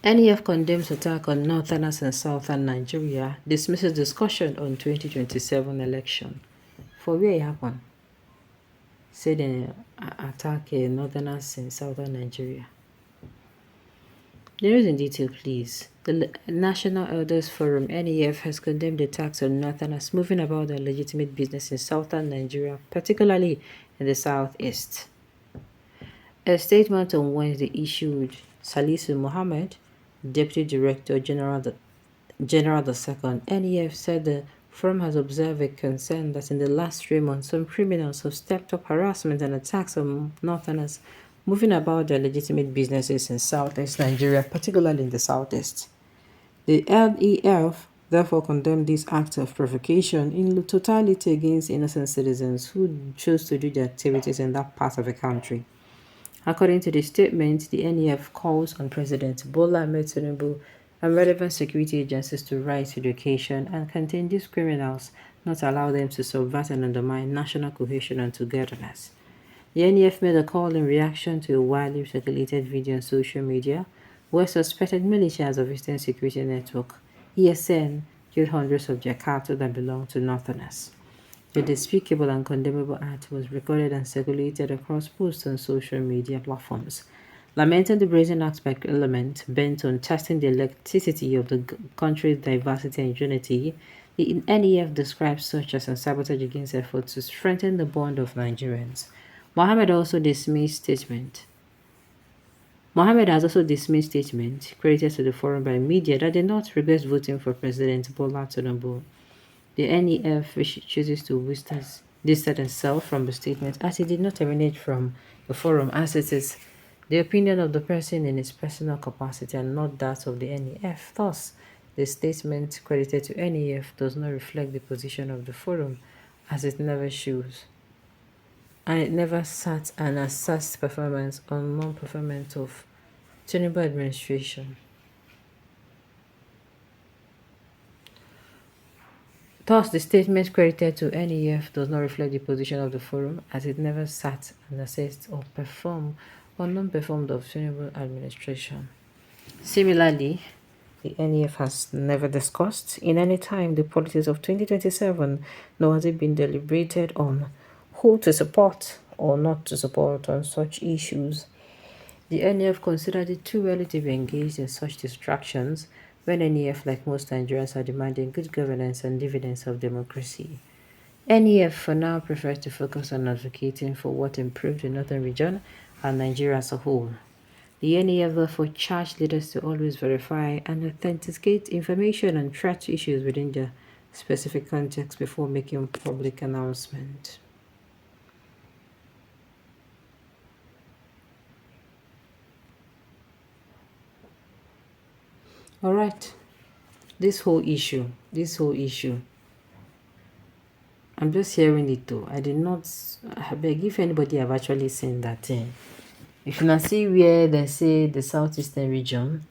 NEF condemns attack on northerners and southern Nigeria, dismisses discussion on 2027 election. For where it happened? Say they attack northerners in southern Nigeria. There is in detail, please. The National Elders Forum (NEF) has condemned attacks on northerners moving about their legitimate business in southern Nigeria, particularly in the southeast. A statement on Wednesday issued Salisu Mohammed, Deputy Director General the Second NEF, said the forum has observed a concern that in the last 3 months, some criminals have stepped up harassment and attacks on northerners moving about their legitimate businesses in southeast Nigeria, particularly in the southeast. The NEF therefore condemned this act of provocation in totality against innocent citizens who chose to do their activities in that part of the country. According to the statement, the NEF calls on President Bola Ahmed Tinubu and relevant security agencies to rise to the occasion and contain these criminals, not allow them to subvert and undermine national cohesion and togetherness. The NEF made a call in reaction to a widely circulated video on social media where suspected militias of Eastern Security Network, ESN, killed hundreds of Jakarta that belonged to Northerners. The despicable and condemnable act was recorded and circulated across posts on social media platforms. Lamenting the brazen act by element bent on testing the electricity of the country's diversity and unity, the NEF describes such as a sabotage against efforts to strengthen the bond of Nigerians. Mohammed has also dismissed statement credited to the forum by media that did not regret voting for President Bola Tinubu. The NEF, which chooses to distance itself from the statement as it did not emanate from the forum, as it is the opinion of the person in its personal capacity and not that of the NEF. Thus, the statement credited to NEF does not reflect the position of the forum, as it never shows. And it never sat and assessed performance or non-performance of Tinubu administration. Thus, the statement credited to NEF does not reflect the position of the forum, as it never sat and assessed or performed or non-performed of Tinubu administration. Similarly, the NEF has never discussed in any time the politics of 2027, nor has it been deliberated on who to support or not to support on such issues. The NEF considered it too early to be engaged in such distractions when NEF, like most Nigerians, are demanding good governance and dividends of democracy. NEF for now prefers to focus on advocating for what improved the northern region and Nigeria as a whole. The NEF therefore charged leaders to always verify and authenticate information and track issues within their specific context before making public announcement. All right, this whole issue, I'm just hearing it though. I did not, I beg if anybody have actually seen that thing. If you not see where they say the southeastern region,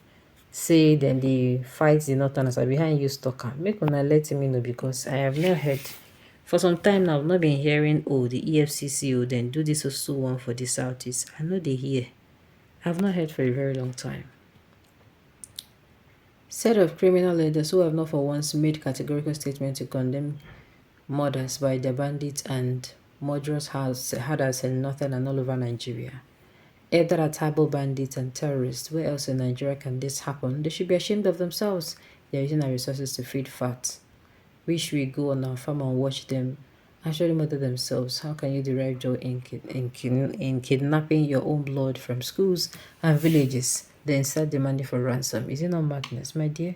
say then they fight the northerners are behind you stalker. Make una let me know because I have not heard. For some time now, I've not been hearing, oh, the EFCC, then do this also one for the southeast. I know they hear. I've not heard for a very long time. Set of criminal leaders who have not for once made categorical statements to condemn murders by the bandits and murderous herders in northern and all over Nigeria. If there are tribal bandits and terrorists, where else in Nigeria can this happen? They should be ashamed of themselves. They are using our resources to feed fat. Wish we go on our farm and watch them actually murder themselves. How can you derive joy in kidnapping your own blood from schools and villages, then start demanding for ransom? Is it not madness, my dear?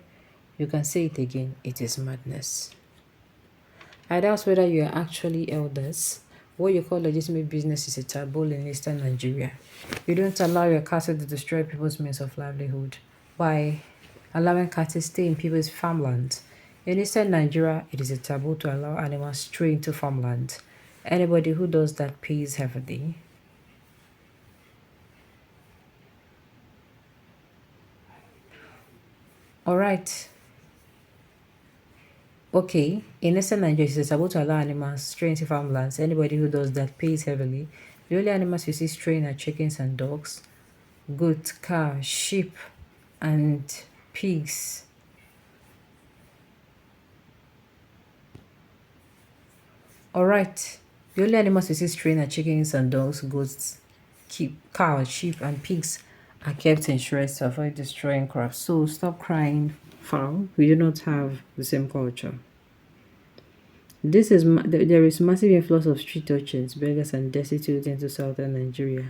You can say it again. It is madness. I doubt whether you are actually elders. What you call legitimate business is a taboo in Eastern Nigeria. You don't allow your cattle to destroy people's means of livelihood by allowing cattle stay in people's farmlands. In Eastern Nigeria, it is a taboo to allow animals stray into farmland. Anybody who does that pays heavily. All right. Okay, in Eastern Nigeria, it is about to allow animals stray into farmlands. Anybody who does that pays heavily. The only animals you see straying are chickens and dogs, goats, cows, sheep, and pigs. Alright, the only animal species trained are chickens and dogs, goats, cows, sheep, and pigs are kept in shreds to avoid destroying crops. So stop crying, fowl. We do not have the same culture. There is massive influx of street urchins, beggars, and destitute into southern Nigeria.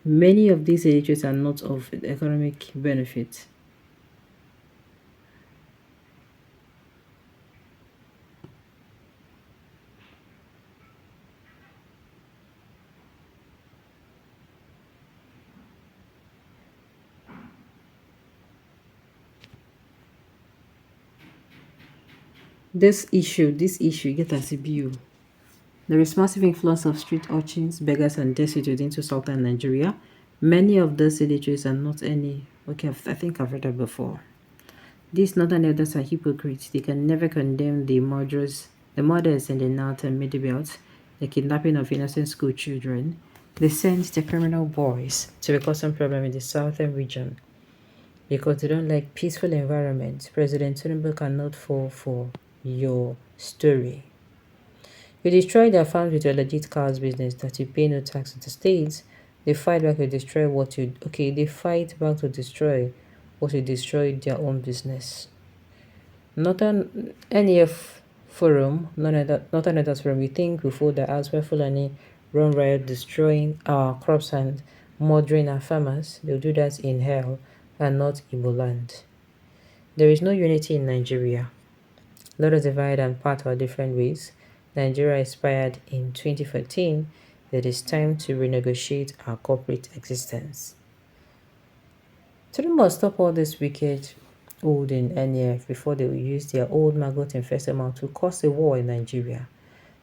Many of these illiterates are not of economic benefit. This issue, get as a view. There is massive influx of street urchins, beggars, and destitute into southern Nigeria. Many of those illiterates are not any. Okay, I think I've read that before. These northern elders are hypocrites. They can never condemn the murders in the north and middle belt, the kidnapping of innocent school children. They send the criminal boys to cause some problem in the southern region because they don't like peaceful environment. President Tinubu cannot fall for your story. You destroy their farms with your legit cars business that you pay no tax to the states. They fight back to destroy what you they fight back to destroy what you destroyed their own business. Northern NEF Forum, Northern Elders Forum, we think we fold the house where Fulani run riot destroying our crops and murdering our farmers. They'll do that in hell and not Igbo land. There is no unity in Nigeria. Let us divide and part our different ways. Nigeria expired in 2014. It is time to renegotiate our corporate existence. Tinubu must stop all this wicked old in NEF before they will use their old maggot infested mouth to cause a war in Nigeria.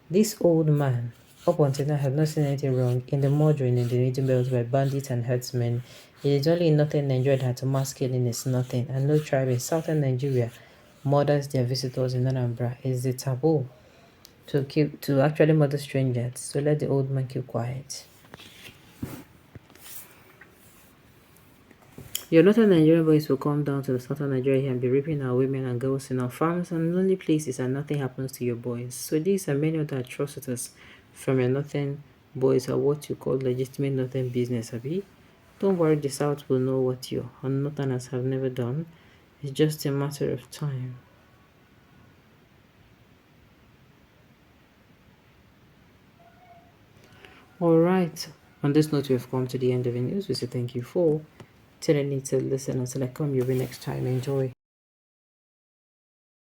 This old man, up until now, have not seen anything wrong in the murdering in the Middle Belt by bandits and herdsmen. It is only in northern Nigeria that mass killing is nothing, and no tribe in southern Nigeria murders their visitors in Anambra. It is a taboo to actually murder strangers. So let the old man keep quiet. Your northern Nigerian boys will come down to the southern Nigeria and be raping our women and girls in our farms and lonely places, and nothing happens to your boys. So these and many other atrocities from your northern boys are what you call legitimate northern business, Abi. Don't worry, the south will know what you and northerners have never done. It's just a matter of time. Alright, on this note, we have come to the end of the news. We say thank you for tuning in to listen until I come your way next time. Enjoy.